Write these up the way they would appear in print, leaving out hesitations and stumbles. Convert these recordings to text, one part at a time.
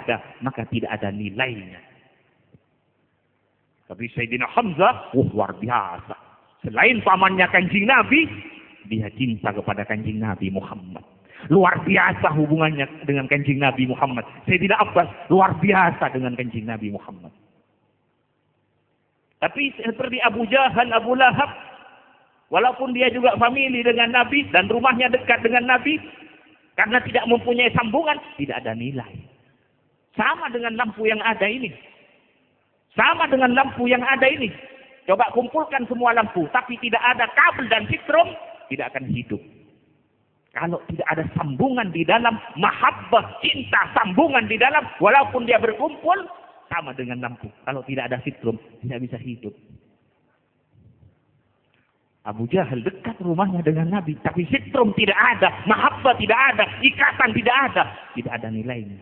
ada, maka tidak ada nilainya. Tapi Sayyidina Hamzah, luar biasa. Selain pamannya Kanjeng Nabi, dia cinta kepada Kanjeng Nabi Muhammad. Luar biasa hubungannya dengan Kanjeng Nabi Muhammad. Sayyidina Abbas, luar biasa dengan Kanjeng Nabi Muhammad. Tapi seperti Abu Jahal, Abu Lahab, walaupun dia juga famili dengan Nabi dan rumahnya dekat dengan Nabi, karena tidak mempunyai sambungan, tidak ada nilai. Sama dengan lampu yang ada ini. Sama dengan lampu yang ada ini. Coba kumpulkan semua lampu, tapi tidak ada kabel dan sitrom, tidak akan hidup. Kalau tidak ada sambungan di dalam, mahabbah, cinta, sambungan di dalam, walaupun dia berkumpul, sama dengan lampu. Kalau tidak ada sitrom, tidak bisa hidup. Abu Jahal dekat rumahnya dengan Nabi, tapi sitrom tidak ada, mahabbah tidak ada, ikatan tidak ada nilainya.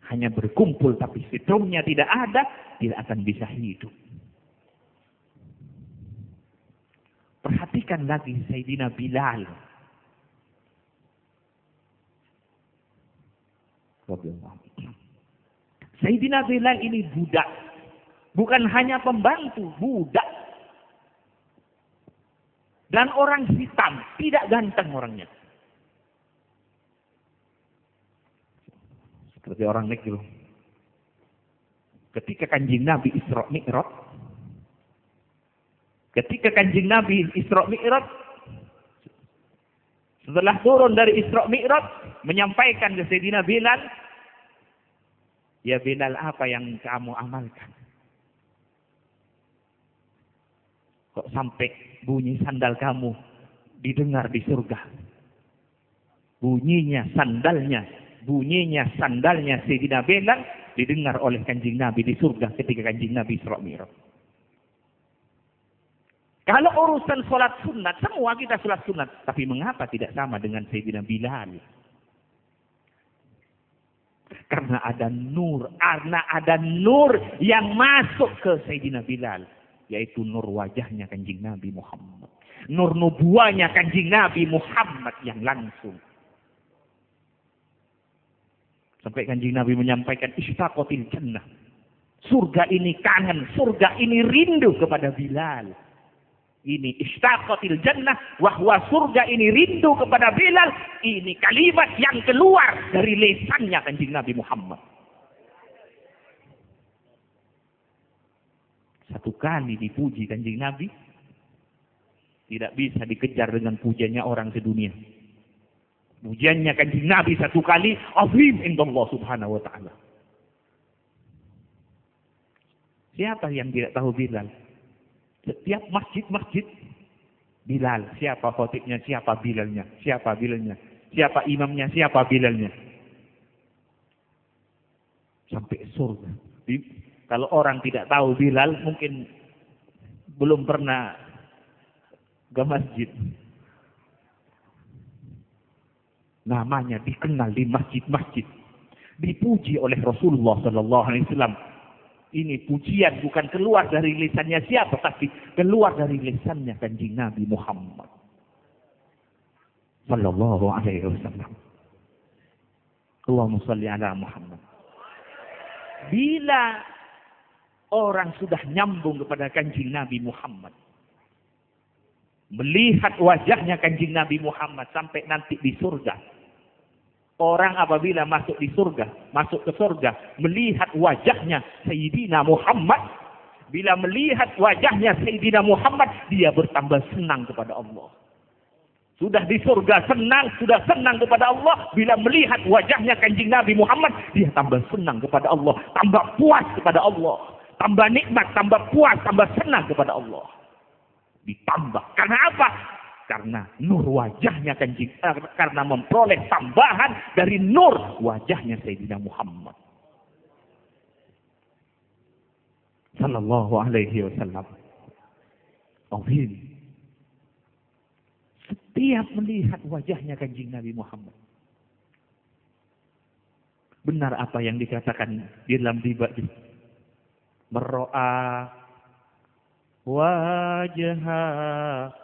Hanya berkumpul, tapi sitromnya tidak ada, tidak akan bisa hidup. Perhatikan lagi Sayyidina Bilal. Sayyidina Bilal ini budak. Bukan hanya pembantu, budak. Dan orang hitam, tidak ganteng orangnya. Seperti orang negro. Ketika Kanjeng Nabi Isra Mi'raj, setelah turun dari Isra Mi'raj, menyampaikan ke Sayyidina Bilal, ya Bilal, apa yang kamu amalkan? Kok sampai bunyi sandal kamu didengar di surga? Bunyinya sandalnya Sayyidina Bilal didengar oleh Kanjeng Nabi di surga ketika Kanjeng Nabi Isra Mi'raj. Kalau urusan sholat sunat, semua kita sholat sunat. Tapi mengapa tidak sama dengan Sayyidina Bilal? Karena ada nur yang masuk ke Sayyidina Bilal. Yaitu nur wajahnya Kanjeng Nabi Muhammad. Nur nubuahnya Kanjeng Nabi Muhammad yang langsung. Sampai Kanjeng Nabi menyampaikan, ishtaqatil jannah. Surga ini kangen, surga ini rindu kepada Bilal. Ini ishtaqatil jannah, wahwa surga ini rindu kepada Bilal. Ini kalimat yang keluar dari lisannya Kanjeng Nabi Muhammad. Satu kali dipuji Kanjeng Nabi, tidak bisa dikejar dengan pujiannya orang sedunia. Pujiannya Kanjeng Nabi satu kali, azim indallah subhanahu wa ta'ala. Siapa yang tidak tahu Bilal? Setiap masjid-masjid, Bilal. Siapa khotibnya, siapa Bilalnya, siapa Bilalnya, siapa imamnya, siapa Bilalnya. Sampai surga. Kalau orang tidak tahu Bilal, mungkin belum pernah ke masjid. Namanya dikenal di masjid-masjid. Dipuji oleh Rasulullah Sallallahu Alaihi Wasallam. Ini pujian bukan keluar dari lisannya siapa, tapi keluar dari lisannya Kanjeng Nabi Muhammad Sallallahu Alaihi Wasallam. Allahumma shalli ala Muhammad. Bila orang sudah nyambung kepada Kanjeng Nabi Muhammad, melihat wajahnya Kanjeng Nabi Muhammad sampai nanti di surga. Orang apabila masuk di surga, masuk ke surga, melihat wajahnya Sayyidina Muhammad, bila melihat wajahnya Sayyidina Muhammad, dia bertambah senang kepada Allah. Sudah di surga senang, sudah senang kepada Allah. Bila melihat wajahnya Kanjeng Nabi Muhammad, dia tambah senang kepada Allah, tambah puas kepada Allah, tambah nikmat, tambah puas, tambah senang kepada Allah. Ditambah. Karena apa? Karena nur wajahnya Kanjeng, karena memperoleh tambahan dari nur wajahnya Sayyidina Muhammad Sallallahu Alaihi Wasallam. Azim. Setiap melihat wajahnya Kanjeng Nabi Muhammad, benar apa yang dikatakan di dalam riwayat, merro'a wajha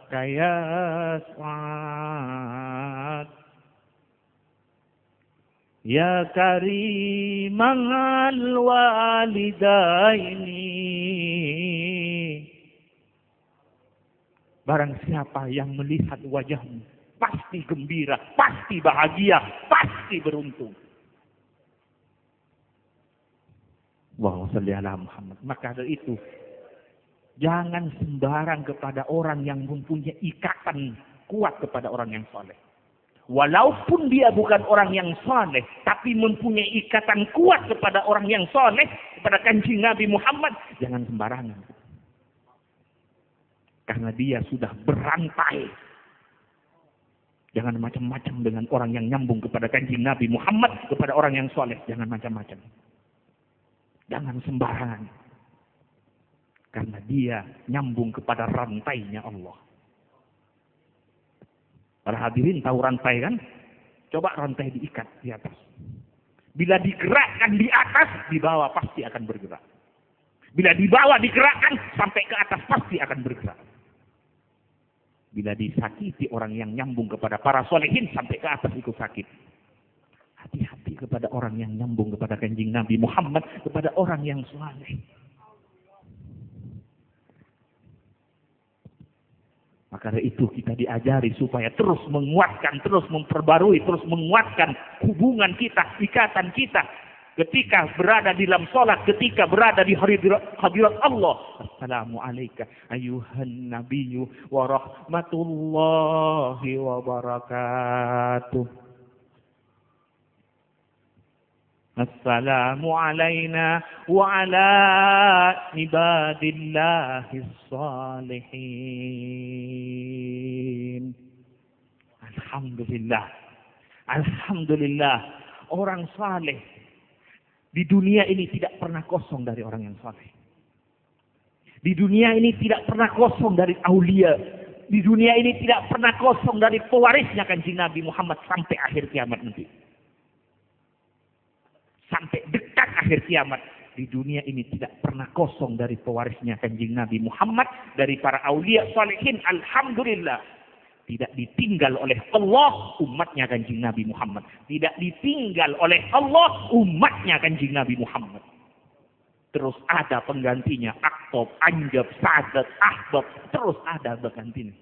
kayas'ad Ya karimal walidaini. Barang siapa yang melihat wajahmu, pasti gembira, pasti bahagia, pasti beruntung. Allahumma shalli ala Muhammad. Maka dari itu, jangan sembarang kepada orang yang mempunyai ikatan kuat kepada orang yang soleh. Walaupun dia bukan orang yang soleh, tapi mempunyai ikatan kuat kepada orang yang soleh, kepada Kanjeng Nabi Muhammad, jangan sembarangan. Karena dia sudah berantai. Jangan macam-macam dengan orang yang nyambung kepada Kanjeng Nabi Muhammad, kepada orang yang soleh. Jangan macam-macam. Jangan sembarangan. Karena dia nyambung kepada rantainya Allah. Para hadirin tahu rantai kan? Coba rantai diikat di atas. Bila digerakkan di atas, di bawah pasti akan bergerak. Bila di bawah digerakkan, sampai ke atas pasti akan bergerak. Bila disakiti orang yang nyambung kepada para solehin, sampai ke atas ikut sakit. Hati-hati kepada orang yang nyambung kepada Kanjeng Nabi Muhammad, kepada orang yang soleh. Maka dari itu kita diajari supaya terus menguatkan, terus memperbarui, terus menguatkan hubungan kita, ikatan kita. Ketika berada di dalam sholat, ketika berada di hadirat Allah. Assalamualaikum ayuhan nabiyyu wa rahmatullahi wa barakatuh. Assalamu alayna wa ala ibadillahis salihin. Alhamdulillah. Alhamdulillah. Orang saleh di dunia ini tidak pernah kosong dari orang yang saleh. Di dunia ini tidak pernah kosong dari aulia. Di dunia ini tidak pernah kosong dari pewarisnya Kanjeng Nabi Muhammad sampai akhir kiamat nanti. Sampai dekat akhir kiamat. Di dunia ini tidak pernah kosong dari pewarisnya Kanjeng Nabi Muhammad. Dari para aulia salihin. Alhamdulillah. Tidak ditinggal oleh Allah umatnya Kanjeng Nabi Muhammad. Tidak ditinggal oleh Allah umatnya Kanjeng Nabi Muhammad. Terus ada penggantinya. Aktob, Anjab, Sadat, Ahbab. Terus ada penggantinya.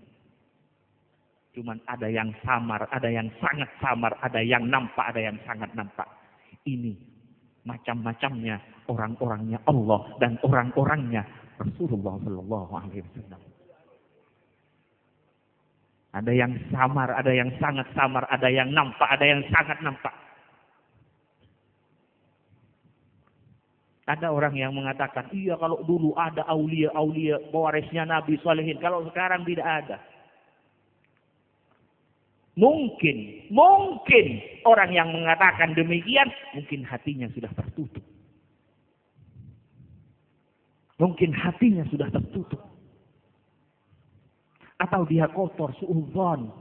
Cuman ada yang samar, ada yang sangat samar, ada yang nampak, ada yang sangat nampak. Ini macam-macamnya orang-orangnya Allah dan orang-orangnya Rasulullah Sallallahu Alaihi Wasallam. Ada yang samar, ada yang sangat samar, ada yang nampak, ada yang sangat nampak. Ada orang yang mengatakan, iya kalau dulu ada aulia-aulia pewarisnya Nabi Salihin, kalau sekarang tidak ada. Mungkin orang yang mengatakan demikian, mungkin hatinya sudah tertutup. Mungkin hatinya sudah tertutup. Atau dia kotor, suudzon,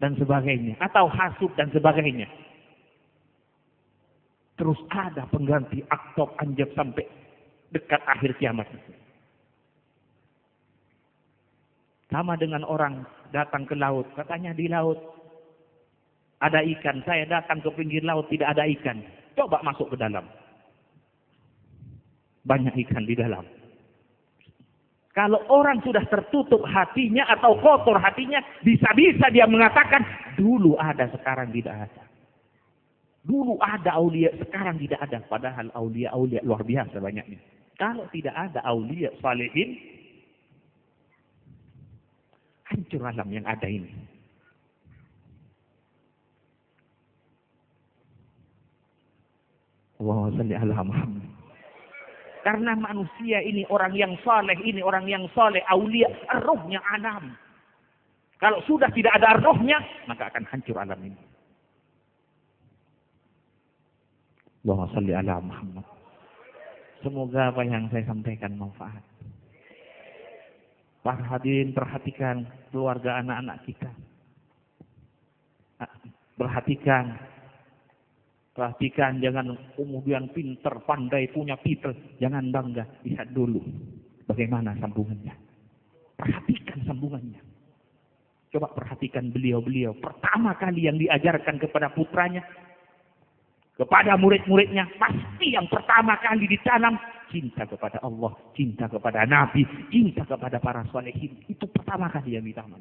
dan sebagainya. Atau hasud dan sebagainya. Terus ada pengganti aktob anjab sampai dekat akhir kiamat. Sama dengan orang datang ke laut. Katanya di laut ada ikan. Saya datang ke pinggir laut tidak ada ikan. Coba masuk ke dalam. Banyak ikan di dalam. Kalau orang sudah tertutup hatinya atau kotor hatinya, bisa-bisa dia mengatakan, dulu ada, sekarang tidak ada. Dulu ada aulia, sekarang tidak ada. Padahal aulia-aulia luar biasa banyaknya. Kalau tidak ada aulia salihin, hancur alam yang ada ini. Allahumma shalli ala Muhammad. Karena manusia ini orang yang saleh, ini orang yang saleh, aulia, rohnya alam. Kalau sudah tidak ada rohnya, maka akan hancur alam ini. Allahumma shalli ala Muhammad. Semoga apa yang saya sampaikan manfaat. Para hadirin, perhatikan keluarga anak-anak kita. Perhatikan jangan kemudian pinter, pandai, punya titel. Jangan bangga, lihat dulu bagaimana sambungannya. Perhatikan sambungannya. Coba perhatikan beliau-beliau. Pertama kali yang diajarkan kepada putranya, kepada murid-muridnya, pasti yang pertama kali ditanam cinta kepada Allah, cinta kepada Nabi, cinta kepada para salihin. Itu pertama kali yang ditanam.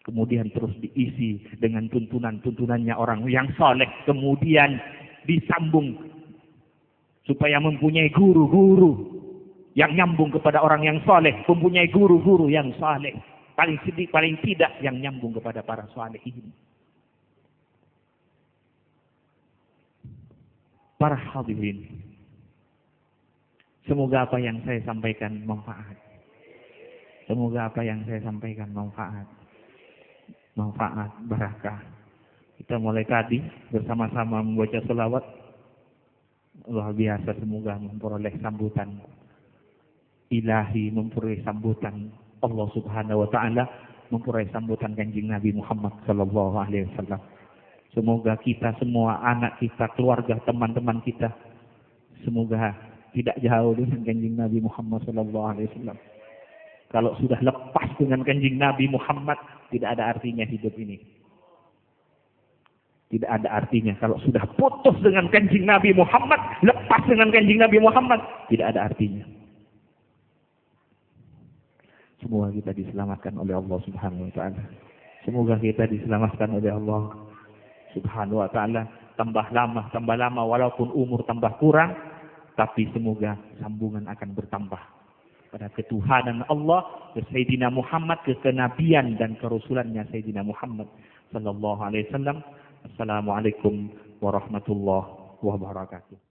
Kemudian terus diisi dengan tuntunan-tuntunannya orang yang soleh. Kemudian disambung supaya mempunyai guru-guru yang nyambung kepada orang yang soleh, mempunyai guru-guru yang soleh. Paling sedikit, paling tidak yang nyambung kepada para salihin. Para hadirin, semoga apa yang saya sampaikan manfaat. Semoga apa yang saya sampaikan manfaat. Manfaat, barakah. Kita mulai tadi bersama-sama membaca selawat. Luar biasa, semoga memperoleh sambutan ilahi, memperoleh sambutan Allah Subhanahu wa taala, memperoleh sambutan Kanjeng Nabi Muhammad sallallahu alaihi wasallam. Semoga kita semua, anak kita, keluarga, teman-teman kita, semoga tidak jauh dengan Kanjeng Nabi Muhammad sallallahu alaihi wasallam. Kalau sudah lepas dengan Kanjeng Nabi Muhammad, tidak ada artinya hidup ini. Tidak ada artinya. Kalau sudah putus dengan Kanjeng Nabi Muhammad, lepas dengan Kanjeng Nabi Muhammad, tidak ada artinya. Semoga kita diselamatkan oleh Allah Subhanahu wa taala. Semoga kita diselamatkan oleh Allah Subhanahu wa taala. Tambah lama walaupun umur tambah kurang, tapi semoga sambungan akan bertambah pada ketuhanan Allah, ke Sayyidina Muhammad, ke kenabian dan kerasulannya Sayyidina Muhammad sallallahu alaihi wasallam. Assalamualaikum warahmatullahi wabarakatuh.